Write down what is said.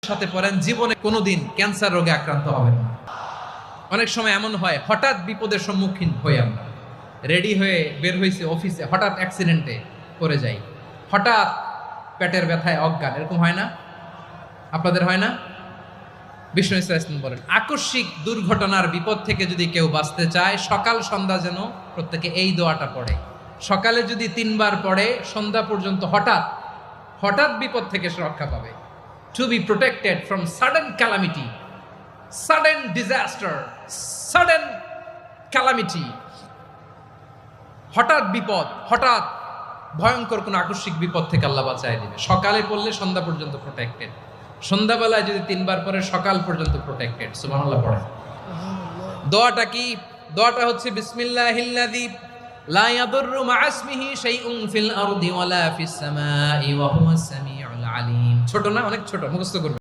সাথে পড়েন, জীবনে কোনোদিন ক্যান্সার রোগে আক্রান্ত হবেন না। অনেক সময় এমন হয়, হঠাৎ বিপদের সম্মুখীন হই আমরা, রেডি হয়ে বের হয়েছে অফিসে, হঠাৎ অ্যাক্সিডেন্টে পড়ে যাই, হঠাৎ পেটের ব্যথায় অজ্ঞান, এরকম হয় না? আপনাদের হয় না? বিষ্ণু ইসলাম বলেন, আকস্মিক দুর্ঘটনার বিপদ থেকে যদি কেউ বাঁচতে চায়, সকাল সন্ধ্যা যেন প্রত্যেকে এই দোয়াটা পড়ে। সকালে যদি 3 বার পড়ে, সন্ধ্যা পর্যন্ত হঠাৎ হঠাৎ বিপদ থেকে সে রক্ষা পাবে। To be protected from sudden calamity, sudden disaster, sudden calamity, হঠাৎ বিপদ, হঠাৎ ভয়ঙ্কর কোন আকস্মিক বিপদ থেকে আল্লাহ বাঁচায় দিবে। সকালে পড়লে সন্ধ্যা পর্যন্ত প্রোটেক্টেড, সন্ধ্যাবেলায় যদি 3 বার পরে সকাল পর্যন্ত প্রোটেক্টেড। সুবহানাল্লাহ পড়ে। দোয়াটা কি? দোয়াটা হচ্ছে বিসমিল্লাহিল্লাযী লা ইয়াদুররু মা ইসমিহি শাইউন ফিল আরদি ওয়ালা ফিস সামাই ওয়া হুয়াস সামিউল আলিম। ছোট না? অনেক ছোট, মুখস্থ করবেন।